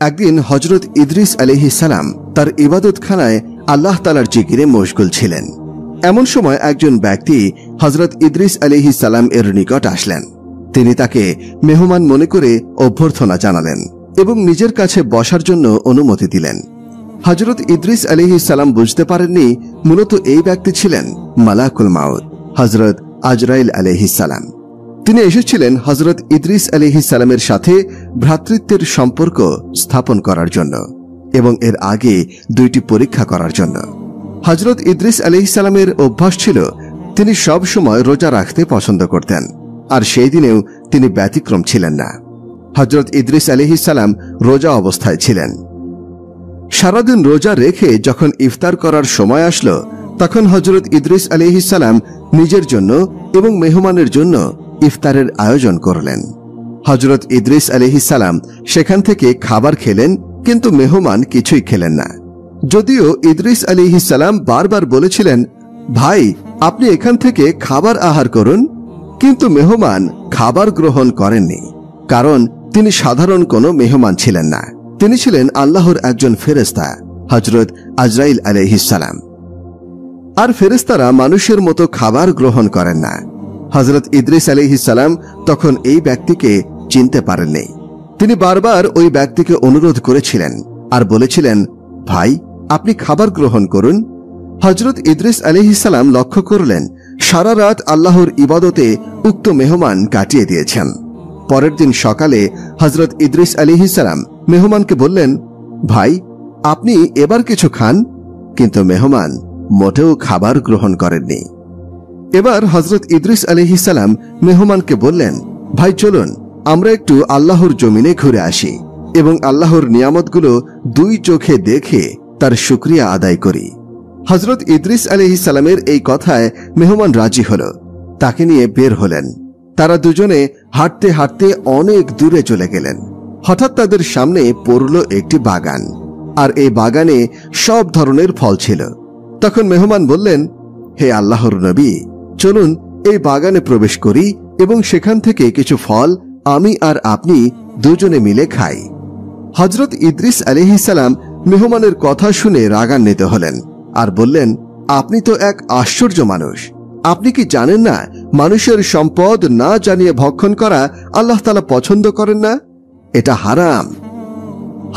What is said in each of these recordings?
একদিন হযরত ইদ্রিস আলাইহিস সালাম তার ইবাদতখানায় আল্লাহ তাআলার জিকিরে মশগুল ছিলেন। এমন সময় একজন ব্যক্তি হযরত ইদ্রিস আলাইহিস সালাম এর নিকট আসলেন। তিনি তাকে মেহমান মনে করে অভ্যর্থনা জানালেন এবং নিজের কাছে বসার জন্য অনুমতি দিলেন। হযরত ইদ্রিস আলাইহিস সালাম বুঝতে পারেননি মূলত এই ব্যক্তি ছিলেন মালাকুল মাউত হযরত আজরাইল আলাইহিস সালাম। তিনি এসেছিলেন হযরত ইদ্রিস আলাইহিস সালামের সাথে ভ্রাতৃত্বের সম্পর্ক স্থাপন করার জন্য এবং এর আগে 2টি পরীক্ষা করার জন্য। হযরত ইদ্রিস আলাইহিস সালামের অভ্যাস ছিল তিনি সব সময় রোজা রাখতে পছন্দ করতেন, আর সেই দিনেও তিনি ব্যতিক্রম ছিলেন না। হযরত ইদ্রিস আলাইহিস সালাম রোজা অবস্থায় ছিলেন। সারাদিন রোজা রেখে যখন ইফতার করার সময় আসলো, তখন হযরত ইদ্রিস আলাইহিস সালাম নিজের জন্য এবং মেহমানের জন্য ইফতারের আয়োজন করলেন। হযরত ইদ্রিস আলাইহিস সালাম সেখান থেকে খাবার খেলেন, কিন্তু মেহমান কিছুই খেলেন না। যদিও ইদ্রিস আলাইহিস সালাম বারবার বলেছিলেন, ভাই আপনি এখান থেকে খাবার আহার করুন, কিন্তু মেহমান খাবার গ্রহণ করেননি, কারণ তিনি সাধারণ কোনো মেহমান ছিলেন না। তিনি ছিলেন আল্লাহর একজন ফেরেশতা হযরত আজরাইল আলাইহিস সালাম। আর ফেরেশতারা মানুষের মতো খাবার গ্রহণ করেন না। হযরত ইদ্রিস আলাইহিস সালাম তখন এই ব্যক্তিকে চিনতে পারেননি। তিনি বারবার ওই ব্যক্তিকে অনুরোধ করেছিলেন আর বলেছিলেন, ভাই আপনি খাবার গ্রহণ করুন। হযরত ইদ্রিস আলাইহিস সালাম লক্ষ্য করলেন সারা রাত আল্লাহর ইবাদতে উক্ত মেহমান কাটিয়ে দিয়েছেন। পরের দিন সকালে হযরত ইদ্রিস আলাইহিস সালাম মেহমানকে বললেন, ভাই আপনি এবার কিছু খান, কিন্তু মেহমান মোটেও খাবার গ্রহণ করেননি। এবার হযরত ইদ্রিস আলাইহিস সালাম মেহমানকে বললেন, ভাই চলুন আমরা একটু আল্লাহর জমিনে ঘুরে আসি এবং আল্লাহর নিয়ামতগুলো 2 চোখে দেখে তার শুকরিয়া আদায় করি। হযরত ইদ্রিস আলাইহিস সালামের এই কথায় মেহমান রাজি হল। তাকে নিয়ে বের হলেন। তারা দুজনে হাঁটতে হাঁটতে অনেক দূরে চলে গেলেন। হঠাৎ তাদের সামনে পড়ল একটি বাগান, আর এই বাগানে সব ধরনের ফল ছিল। তখন মেহমান বললেন, হে আল্লাহর নবী, চলুন এই বাগানে প্রবেশ করি এবং সেখান থেকে কিছু ফল আমি আর আপনি দুজনে মিলে খাই। হযরত ইদ্রিস আলাইহিস সালাম মেহমানের কথা শুনে রাগান্বিত হলেন আর বললেন, আপনি তো এক আশ্চর্য মানুষ। আপনি কি জানেন না মানুষের সম্পদ না জানিয়ে ভক্ষণ করা আল্লাহ তাআলা পছন্দ করেন না? এটা হারাম।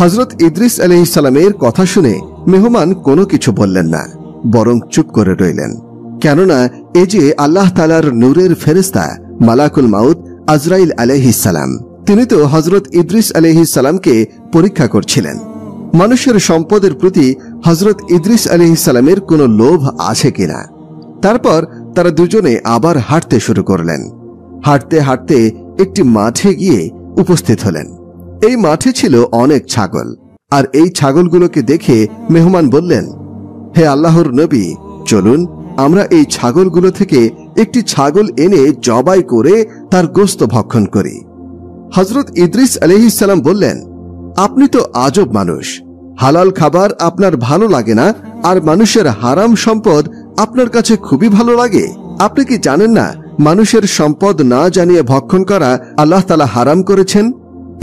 হযরত ইদ্রিস আলাইহিস সালামের কথা শুনে মেহমান কোনো কিছু বললেন না, বরং চুপ করে রইলেন। কেননা এই যে আল্লাহ তাআলার নূরের ফেরেশতা মালাকুল মাউত আজরাইল আলাইহিস সালাম, তিনি তো হযরত ইদ্রিস আলাইহিস সালামকে পরীক্ষা করছিলেন মানুষের সম্পদের প্রতি হযরত ইদ্রিস আলাইহিস সালামের কোনো লোভ আছে কিনা। তারপর তারা দুজনে আবার হাঁটতে শুরু করলেন। হাঁটতে হাঁটতে একটি মাঠে গিয়ে উপস্থিত হলেন। এই মাঠে ছিল অনেক ছাগল, আর এই ছাগলগুলোকে দেখে মেহমান বললেন, হে আল্লাহর নবী, চলুন আমরা এই ছাগলগুলো থেকে একটি ছাগল এনে জবাই করে তার গোশত ভক্ষণ করি। হযরত ইদ্রিস আলাইহিস সালাম বললেন, আপনি তো আজব মানুষ। হালাল খাবার আপনার ভালো লাগে না, আর মানুষের হারাম সম্পদ আপনার কাছে খুবই ভালো লাগে। আপনি কি জানেন না মানুষের সম্পদ না জানিয়ে ভক্ষণ করা আল্লাহ তাআলা হারাম করেছেন?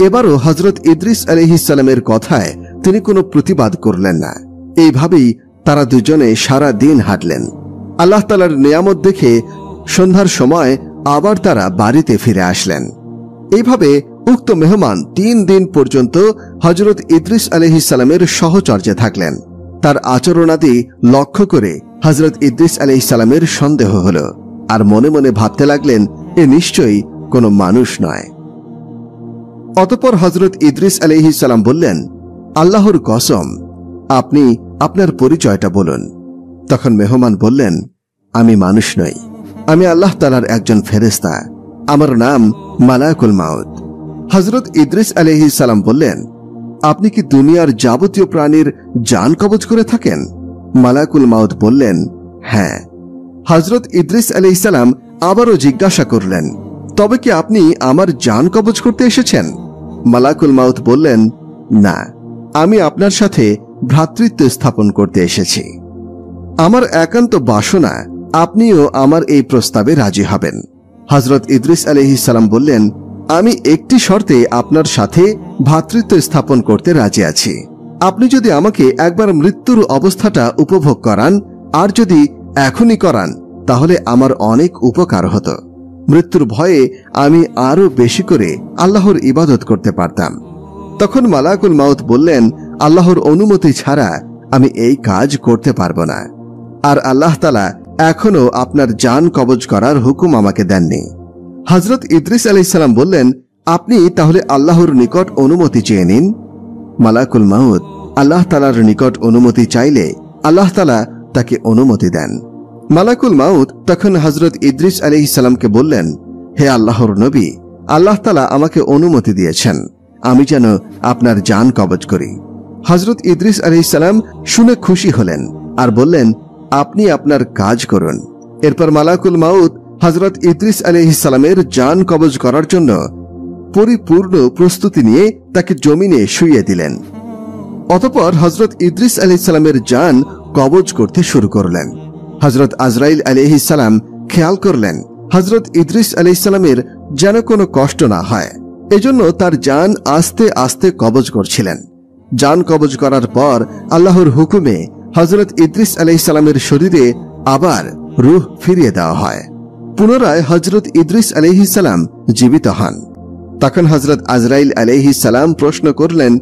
এবারও হযরত ইদ্রিস আলাইহিস সালামের কথায় তিনি কোনো প্রতিবাদ করলেন না। এইভাবেই তারা দুজনে সারা দিন হাঁটলেন। আল্লাহ তাআলার নিয়ামত দেখে সন্ধ্যার সময় আবার তারা বাড়িতে ফিরে আসলেন। এইভাবে উক্ত মেহমান 3 দিন পর্যন্ত হযরত ইদ্রিস আলাইহিস সালামের সহচর্যে থাকলেন। তার আচরণাদি লক্ষ্য করে হযরত ইদ্রিস আলাইহিস সালামের সন্দেহ হল, আর মনে মনে ভাবতে লাগলেন, এ নিশ্চয়ই কোনো মানুষ নয়। অতঃপর হযরত ইদ্রিস আলাইহিস সালাম বললেন, আল্লাহর কসম, আপনি আপনার পরিচয়টা বলুন। তখন মেহমান বললেন, আমি মানুষ নই, আমি আল্লাহ তাআলার একজন ফেরেশতা। আমার নাম মালাকুল মাউত। হযরত ইদ্রিস আলাইহিস সালাম বললেন, আপনি কি দুনিয়ার যাবতীয় প্রাণীর জান কবজ করে থাকেন? মালাকুল মাউত বললেন, হ্যাঁ। হযরত ইদ্রিস আলাইহিস সালাম আবারও জিজ্ঞাসা করলেন, তবে কি আপনি আমার জান কবজ করতে এসেছেন? মালাকুল মাউত বললেন, না, আমি আপনার সাথে ভ্রাতৃত্ব স্থাপন করতে এসেছি। আমার একান্ত বাসনা আপনিও আমার এই প্রস্তাবে রাজি হবেন। হযরত ইদ্রিস আলাইহিস সালাম বললেন, আমি একটি শর্তে আপনার সাথে ভ্রাতৃত্ব স্থাপন করতে রাজি আছি। আপনি যদি আমাকে একবার মৃত্যুর অবস্থাটা উপভোগ করান আর যদি এখনই করান তাহলে আমার অনেক উপকার হতো। মৃত্যুর ভয়ে আমি আরো বেশি করে আল্লাহর ইবাদত করতে পারতাম। তখন মালাকুল মাউত বললেন, আল্লাহর অনুমতি ছাড়া আমি এই কাজ করতে পারবো না। আর আল্লাহ তাআলা এখনো আপনার জান কবজ করার হুকুম আমাকে দেননি। হযরত ইদ্রিস আলাইহিস সালাম বললেন, আপনি তাহলে আল্লাহর নিকট অনুমতি চেয়ে নিন। মালাকুল মাউত আল্লাহ তাআলার নিকট অনুমতি চাইলে আল্লাহ তাআলা তাকে অনুমতি দেন। মালাকুল মাউত তখন হযরত ইদ্রিস আলাইহিস সালামকে বললেন, হে আল্লাহর নবী, আল্লাহ তাআলা আমাকে অনুমতি দিয়েছেন আমি যেন আপনার জান কবজ করি। হযরত ইদ্রিস আলাইহিস সালাম শুনে খুশি হলেন আর বললেন, আপনি আপনার কাজ করুন। এরপর মালাকুল মাউত হযরত ইদ্রিস আলাইহিস সালামের জান কবজ করার জন্য পরিপূর্ণ প্রস্তুতি নিয়ে তাকে জমিনে শুইয়ে দিলেন। অতঃপর হযরত ইদ্রিস আলাইহিস সালামের জান কবজ করতে শুরু করলেন। হযরত আজরাইল আলাইহিস সালাম খেয়াল করলেন হযরত ইদ্রিস আলাইহিস সালামের যেন কোনো কষ্ট না হয়, এজন্য তার জান আস্তে আস্তে কবজ করছিলেন। জান কবজ করার পর আল্লাহর হুকুমে হযরত ইদ্রিস আলাইহিস সালামের শরীরে আবার রূহ ফিরিয়ে দেওয়া হয়। পুনরায় হযরত ইদ্রিস আলাইহিস সালাম জীবিত হন। তখন হযরত আজরাইল আলাইহিস সালাম প্রশ্ন করলেন,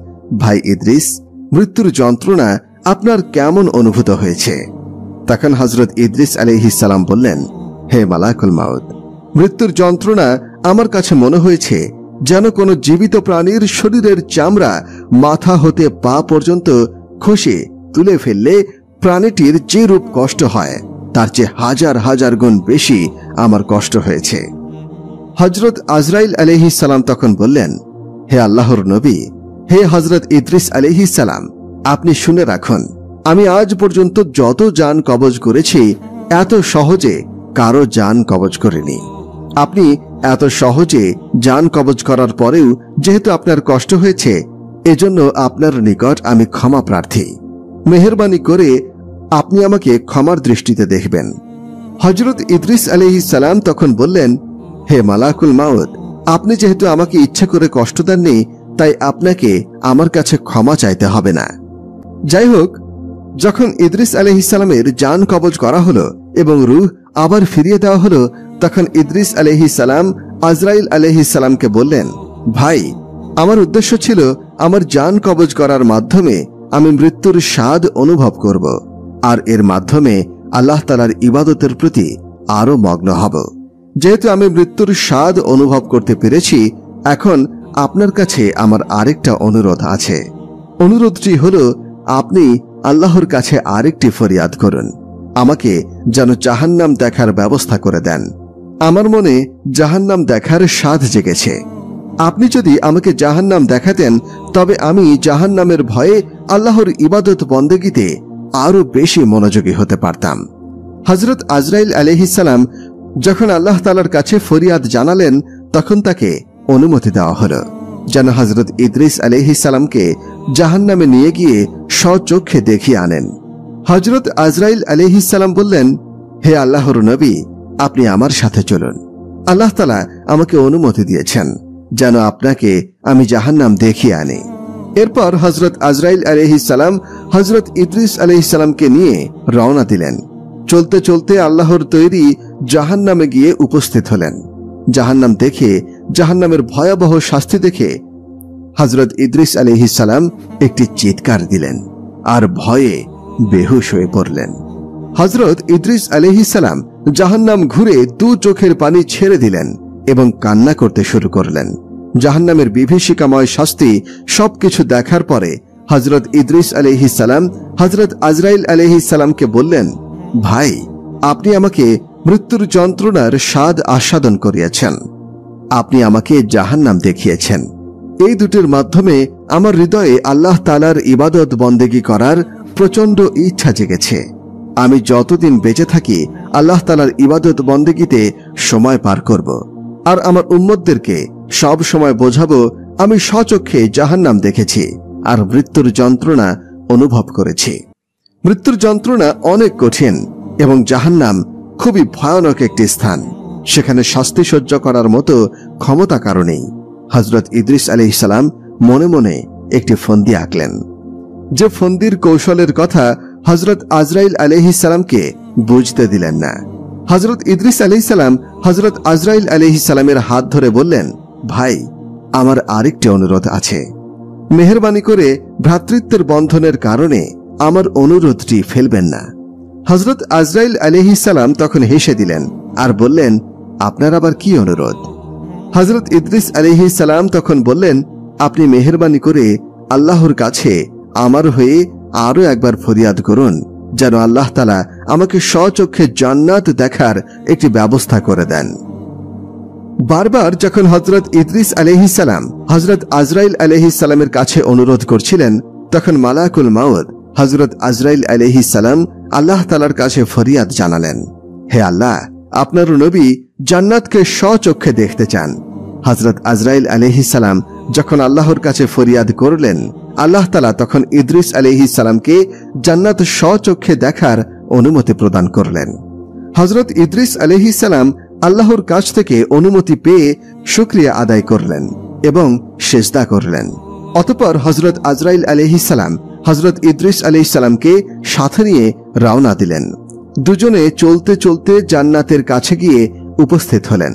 ভাই ইদ্রিস, মৃত্যুর যন্ত্রণা আপনার কেমন অনুভূত হয়েছে? তখন হযরত ইদ্রিস আলাইহিস সালাম বললেন, হে মালাকুল মাউত, মৃত্যুর যন্ত্রণা আমার কাছে মনে হয়েছে যেন কোনো জীবিত প্রাণীর শরীরের চামড়া মাথা হতে পা পর্যন্ত খসে তুলে ফেললে প্রাণীটির যে রূপ কষ্ট হয় তার চেয়ে হাজার হাজার গুণ বেশি আমার কষ্ট হয়েছে। হযরত আজরাইল আলাইহিস সালাম তখন বললেন, হে আল্লাহর নবী, হে হযরত ইদ্রিস আলাইহিস সালাম, আপনি শুনে রাখুন, আমি আজ পর্যন্ত যত জান কবজ করেছি এত সহজে কারো জান কবজ করিনি। আপনি এত সহজে জান কবজ করার পরেও যেহেতু আপনার কষ্ট হয়েছে, এজন্য আপনার নিকট আমি ক্ষমা প্রার্থী। মেহেরবানি করে আপনি আমাকে ক্ষমার দৃষ্টিতে দেখবেন। হযরত ইদ্রিস আলাইহিস সালাম তখন বললেন, হে মালাকুল মাউত, আপনি যেহেতু আমাকে ইচ্ছা করে কষ্ট দেননি, তাই আপনাকে আমার কাছে ক্ষমা চাইতে হবে না। যাই হোক, যখন ইদ্রিস আলাইহিস সালামের জান কবজ করা হলো এবং রূহ আবার ফিরিয়ে দেওয়া হলো, তখন ইদ্রিস আলাইহিস সালাম আজরাইল আলাইহিস সালামকে বললেন, ভাই, আমার উদ্দেশ্য ছিল আমার জান কবজ করার মাধ্যমে আমি মৃত্যুর স্বাদ অনুভব করব আর এর মাধ্যমে আল্লাহ তাআলার ইবাদতের প্রতি আরো মগ্ন হব। যেহেতু আমি মৃত্যুর স্বাদ অনুভব করতে পেরেছি, এখন আপনার কাছে আমার আরেকটা অনুরোধ আছে। অনুরোধটি হলো, আপনি আল্লাহর কাছে আরেকটি ফরিয়াদ করুন, আমাকে যেন জাহান্নাম দেখার ব্যবস্থা করে দেন। আমার মনে জাহান্নাম দেখার স্বাদ জেগেছে। আপনি যদি আমাকে জাহান্নাম দেখাতেন তবে আমি জাহান্নামের ভয়ে আল্লাহর ইবাদত বন্দেগীতে আরো বেশি মনোযোগী হতে পারতাম। হযরত আজরাইল আলাইহিস সালাম যখন আল্লাহ তাআলার কাছে ফরিয়াদ জানালেন, তখন তাকে অনুমতি দেওয়া হলো যেন হযরত ইদ্রিস আলাইহিস সালামকে জাহান্নামে নিয়ে গিয়ে স্বচক্ষে দেখিয়ে আনেন। হযরত আজরাইল আলাইহিস সালাম বললেন, হে আল্লাহর নবী, আপনি আমার সাথে চলুন। আল্লাহ তাআলা আমাকে অনুমতি দিয়েছেন যেন আপনাকে আমি জাহান্নাম দেখিয়ে আনি। এরপর হযরত আজরাইল আলাইহিস সালাম হযরত ইদ্রিস আলাইহিস সালামকে নিয়ে রওনা দিলেন। চলতে চলতে আল্লাহর তৈরি জাহান্নামে গিয়ে উপস্থিত হলেন। জাহান্নাম দেখে, জাহান্নামের ভয়াবহ শাস্তি দেখে হযরত ইদ্রিস আলাইহিস সালাম একটি চিৎকার দিলেন আর ভয়ে বেহুশ হয়ে পড়লেন। হযরত ইদ্রিস আলাইহিস সালাম জাহান্নাম ঘুরে দু চোখের পানি ছেড়ে দিলেন এবং কান্না করতে শুরু করলেন। জাহান্নামের বিভীষিকাময় শাস্তি সবকিছু দেখার পরে হযরত ইদ্রিস আলাইহিস সালাম হযরত আজরাইল আলাইহিস সালামকে বললেন, ভাই, আপনি আমাকে মৃত্যুর যন্ত্রণার স্বাদ আস্বাদন করিয়েছেন, আপনি আমাকে জাহান্নাম দেখিয়েছেন। এই দুটির মাধ্যমে আমার হৃদয়ে আল্লাহ তাআলার ইবাদত বন্দেগী করার প্রচন্ড ইচ্ছা জেগেছে। আমি যতদিন বেঁচে থাকি আল্লাহ তাআলার ইবাদত বন্দেগীতে সময় পার করব আর আমার উম্মতদেরকে সব সময় বোঝাবো আমি স্বচক্ষে জাহান্নাম দেখেছি আর মৃত্যুর যন্ত্রণা অনুভব করেছি। মৃত্যুর যন্ত্রণা অনেক কঠিন এবং জাহান্নাম খুবই ভয়ানক একটি স্থান। সেখানে শাস্তি সহ্য করার মতো ক্ষমতা কারো নেই। হযরত ইদ্রিস আলাইহিস সালাম মনে মনে একটি ফন্দি আঁকলেন, যে ফন্দির কৌশলের কথা হযরত আজরাইল আলাইহিস সালামকে বুঝতে দিলেন না। হযরত ইদ্রিস আলাইহিস সালাম হযরত আজরাইল আলাইহিস সালামের হাত ধরে বললেন, ভাই, আমার আরেকটি অনুরোধ আছে। মেহেরবানি করে ভ্রাতৃত্বের বন্ধনের কারণে আমার অনুরোধটি ফেলবেন না। হযরত আজরাইল আলাইহিস সালাম তখন হেসে দিলেন আর বললেন, আপনার আবার কি অনুরোধ? হযরত ইদ্রিস আলাইহিস সালাম তখন বললেন, আপনি মেহেরবানি করে আল্লাহর কাছে আমার হয়ে আরো একবার ফরিয়াদ করুন, যেন আল্লাহ তাআলা আমাকে স্বচক্ষে জান্নাত দেখার একটি ব্যবস্থা করে দেন। বারবার যখন হযরত ইদ্রিস আলাইহিস সালাম হযরত আজরাইল আলাইহিস সালামের কাছে অনুরোধ করছিলেন, তখন মালাকুল মাউত হযরত আজরাইল আলাইহিস সালাম আল্লাহ তাআলার কাছে ফরিয়াদ জানালেন, হে আল্লাহ, আপনার নবী জান্নাতকে স্বচক্ষে দেখতে চান। হযরত আজরাইল আলাইহিস সালাম যখন আল্লাহর কাছে ফরিয়াদ করলেন, আল্লাহ তাআলা তখন ইদ্রিস আলাইহিস সালামকে জান্নাত স্বচক্ষে দেখার অনুমতি প্রদান করলেন। হযরত ইদ্রিস আলাইহিস সালাম আল্লাহর কাছ থেকে অনুমতি পেয়ে শুকরিয়া আদায় করলেন এবং সিজদা করলেন। অতঃপর হযরত আজরাইল আলাইহিস সালাম হযরত ইদ্রিস আলাইহিস সালামকে সাথে নিয়ে রওনা দিলেন। দুজনে চলতে চলতে জান্নাতের কাছে গিয়ে উপস্থিত হলেন।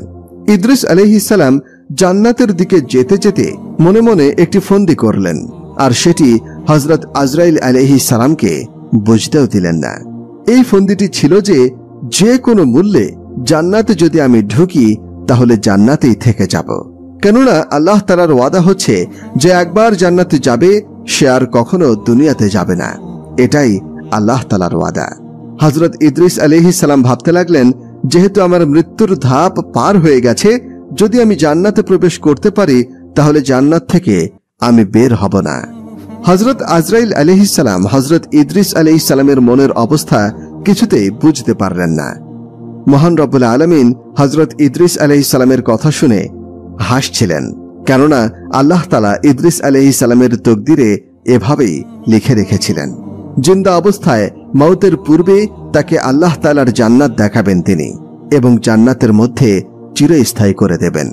ইদ্রিস আলাইহিস সালাম জান্নাতের দিকে যেতে যেতে মনে মনে একটি ফন্দি করলেন, আর সেটি হযরত আজরাইল আলাইহিস সালামকে বুঝতেও দিলেন না। এই ফন্দিটি ছিল যে কোনো মূল্যে জান্নাতে যদি আমি ঢুকি তাহলে জান্নাতেই থেকে যাব, কেননা আল্লাহ তাআলার ওয়াদা হচ্ছে যে একবার জান্নাতে যাবে সে আর কখনো দুনিয়াতে যাবে না। এটাই আল্লাহ তাআলার ওয়াদা। হযরত ইদ্রিস আলাইহিস সালাম ভাবতে লাগলেন, যেহেতু আমার মৃত্যুর ধাপ পার হয়ে গেছে, যদি আমি জান্নাতে প্রবেশ করতে পারি তাহলে জান্নাত থেকে আমি বের হব না। হযরত আজরাইল আলাইহিস সালাম হযরত ইদ্রিস আলাইহিস সালামের মনের অবস্থা কিছুতেই বুঝতে পারলেন না। মহান রব্বুল আলামিন হযরত ইদ্রিস আলাইহিস সালামের কথা শুনে হাসছিলেন, কেননা আল্লাহ তাআলা ইদ্রিস আলাইহিস সালামের তকদিরে এভাবেই লিখে রেখেছিলেন। জিন্দা অবস্থায় মওতের পূর্বে তাকে আল্লাহ তাআলার জান্নাত দেখাবেন তিনি এবং জান্নাতের মধ্যে চিরস্থায়ী করে দেবেন।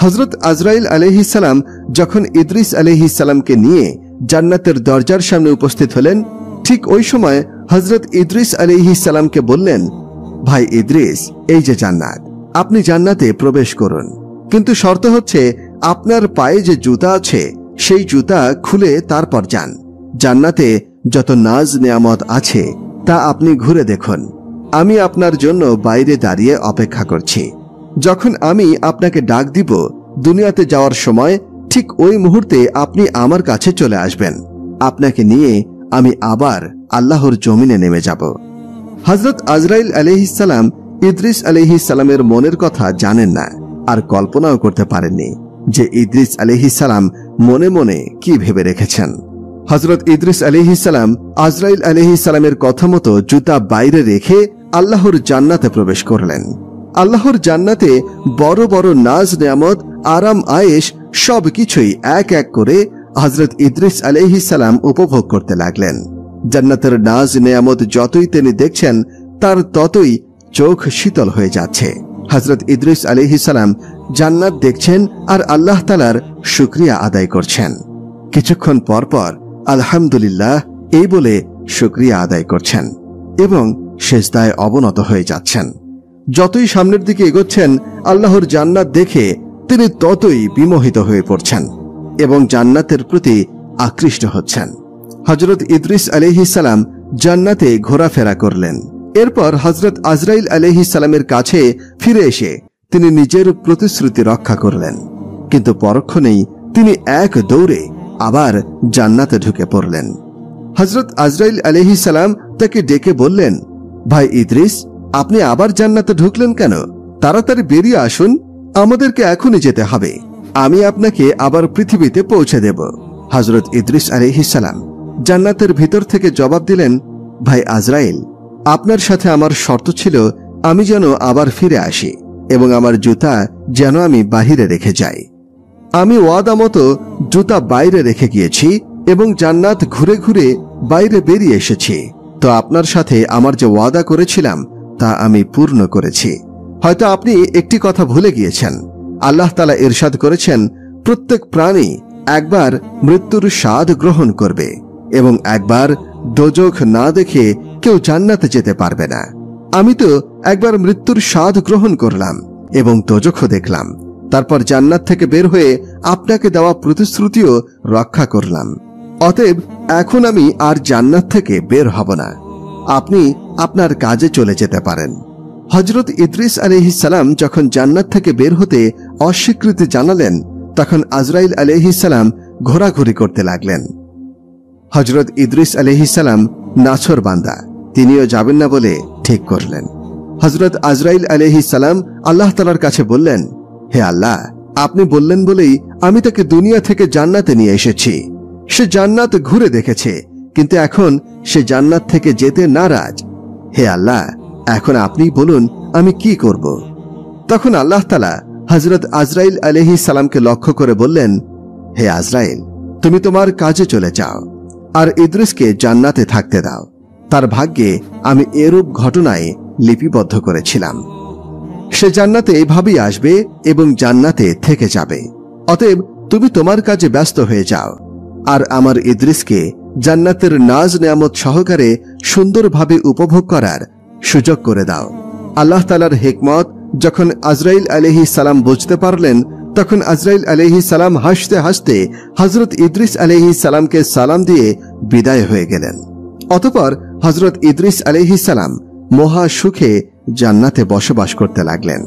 হযরত আজরাইল আলাইহিস সালাম যখন ইদ্রিস আলাইহিস সালামকে নিয়ে জান্নাতের দরজার সামনে উপস্থিত হলেন, ঠিক ওই সময় হযরত ইদ্রিস আলাইহিস সালামকে বললেন, ভাই ইদ্রিস, এই যে জান্নাত, আপনি জান্নাতে প্রবেশ করুন, কিন্তু শর্ত হচ্ছে আপনার পায়ে যে জুতা আছে সেই জুতা খুলে তারপর যান। জান্নাতে যত নাজ নেয়ামত আছে তা আপনি ঘুরে দেখুন। আমি আপনার জন্য বাইরে দাঁড়িয়ে অপেক্ষা করছি। যখন আমি আপনাকে ডাক দিব দুনিয়াতে যাওয়ার সময়, ঠিক ওই মুহূর্তে আপনি আমার কাছে চলে আসবেন। আপনাকে নিয়ে আমি আবার আল্লাহর জমিনে নেমে যাব। হযরত আজরাইল আলাইহিস সালাম ইদ্রিস আলাইহিস সালামের মনের কথা জানেন না, আর কল্পনাও করতে পারেননি যে ইদ্রিস আলাইহিস সালাম মনে মনে কি ভেবে রেখেছেন। হযরত ইদ্রিস আলাইহিস সালাম আজরাইল আলাইহিস সালামের কথা মতো জুতা বাইরে রেখে আল্লাহর জান্নাতে প্রবেশ করলেন। আল্লাহর জান্নাতে বড় বড় নাজ নেয়ামত, আরাম আয়েশ সবকিছুই এক এক করে হযরত ইদ্রিস আলাইহিস সালাম উপভোগ করতে লাগলেন। জান্নাতের নাজ নেয়ামত যতই তিনি দেখছেন তার ততই চোখ শীতল হয়ে যাচ্ছে। হযরত ইদ্রিস আলাইহিস সালাম জান্নাত দেখছেন আর আল্লাহ তাআলার শুকরিয়া আদায় করছেন। কিছুক্ষণ পর পর আলহামদুলিল্লাহ এই বলে শুকরিয়া আদায় করছেন এবং সিজদায় অবনত হয়ে যাচ্ছেন। যতই সামনের দিকে এগোচ্ছেন আল্লাহর জান্নাত দেখে তিনি ততই বিমোহিত হয়ে পড়ছেন এবং জান্নাতের প্রতি আকৃষ্ট হচ্ছেন। হযরত ইদ্রিস আলাইহিস সালাম জান্নাতে ঘোরাফেরা করলেন। এরপর হযরত আজরাইল আলাইহিস সালামের কাছে ফিরে এসে তিনি নিজের প্রতিশ্রুতি রক্ষা করলেন, কিন্তু পরক্ষণেই তিনি এক দৌড়ে আবার জান্নাতে ঢুকে পড়লেন। হযরত আজরাইল আলাইহিস সালাম তাকে ডেকে বললেন, ভাই ইদ্রিস, আপনি আবার জান্নাতে ঢুকলেন কেন? তাড়াতাড়ি বেরিয়ে আসুন, আমাদেরকে এখনই যেতে হবে। আমি আপনাকে আবার পৃথিবীতে পৌঁছে দেব। হযরত ইদ্রিস আলাইহিস সালাম জান্নাতের ভিতর থেকে জবাব দিলেন, ভাই আজরাইল, আপনার সাথে আমার শর্ত ছিল আমি যেন আবার ফিরে আসি এবং আমার জুতা যেন আমি বাহিরে রেখে যাই। আমি ওয়াদা মতো জুতা বাইরে রেখে গিয়েছি এবং জান্নাত ঘুরে ঘুরে বাইরে বেরিয়ে এসেছি। তো আপনার সাথে আমার যে ওয়াদা করেছিলাম তা আমি পূর্ণ করেছি। হয়তো আপনি একটি কথা ভুলে গিয়েছেন। আল্লাহ তাআলা ইরশাদ করেছেন, প্রত্যেক প্রাণী একবার মৃত্যুর স্বাদ গ্রহণ করবে এবং একবার দোজখ না দেখে কেউ জান্নাতে যেতে পারবে না। আমি তো একবার মৃত্যুর স্বাদ গ্রহণ করলাম এবং দোজখও দেখলাম, তারপর জান্নাত থেকে বের হয়ে আপনাকে দেওয়া প্রতিশ্রুতিও রক্ষা করলাম। অতএব এখন আমি আর জান্নাত থেকে বের হব না, আপনি আপনার কাজে চলে যেতে পারেন। হযরত ইদ্রিস আলাইহিস সালাম যখন জান্নাত থেকে বের হতে অস্বীকৃতি জানালেন, তখন আজরাইল আলাইহিস সালাম ঘোরাঘুরি করতে লাগলেন। হযরত ইদ্রিস আলাইহিস সালাম নাছর বান্দা, তিনিও যাবেন না বলে ঠিক করলেন। হযরত আজরাইল আলাইহিস সালাম আল্লাহ তাআলার কাছে বললেন, হে আল্লাহ, আপনি বললেন বলেই আমি তাকে দুনিয়া থেকে জান্নাতে নিয়ে এসেছি। সে জান্নাত ঘুরে দেখেছে, কিন্তু এখন সে জান্নাত থেকে যেতে নারাজ। হে আল্লাহ, এখন আপনি বলুন আমি কি করব? তখন আল্লাহ তাআলা হযরত আজরাইল আলাইহিস সালামকে লক্ষ্য করে বললেন, হে আজরাইল, তুমি তোমার কাজে চলে যাও আর ইদ্রিসকে জান্নাতে থাকতে দাও। তার ভাগ্যে আমি এরূপ ঘটনায় লিপিবদ্ধ করেছিলাম। সে জান্নাতে এভাবেই আসবে এবং জান্নাতে থেকে যাবে। অতএব তুমি তোমার কাজে ব্যস্ত হয়ে যাও আর আমার ইদ্রিসকে জান্নাতের নাজ নেয়ামত সহকারে সুন্দরভাবে উপভোগ করার সুযোগ করে দাও। আল্লাহ তাআলার হিকমত যখন আজরাইল আলাইহিস সালাম বুঝতে পারলেন, তখন আজরাইল আলাইহিস সালাম হাসতে হাসতে হযরত ইদ্রিস আলাইহিস সালামকে সালাম দিয়ে বিদায় হয়ে গেলেন। অতঃপর হযরত ইদ্রিস আলাইহিস সালাম মহা সুখে জান্নাতে বসবাস করতে লাগলেন।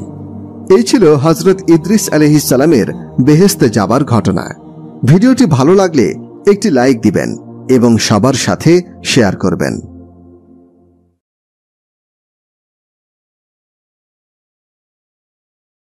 এই ছিল হযরত ইদ্রিস আলাইহিস সালামের বেহেশতে যাবার ঘটনা। ভিডিওটি ভালো লাগলে একটি লাইক দিবেন এবং সবার সাথে শেয়ার করবেন।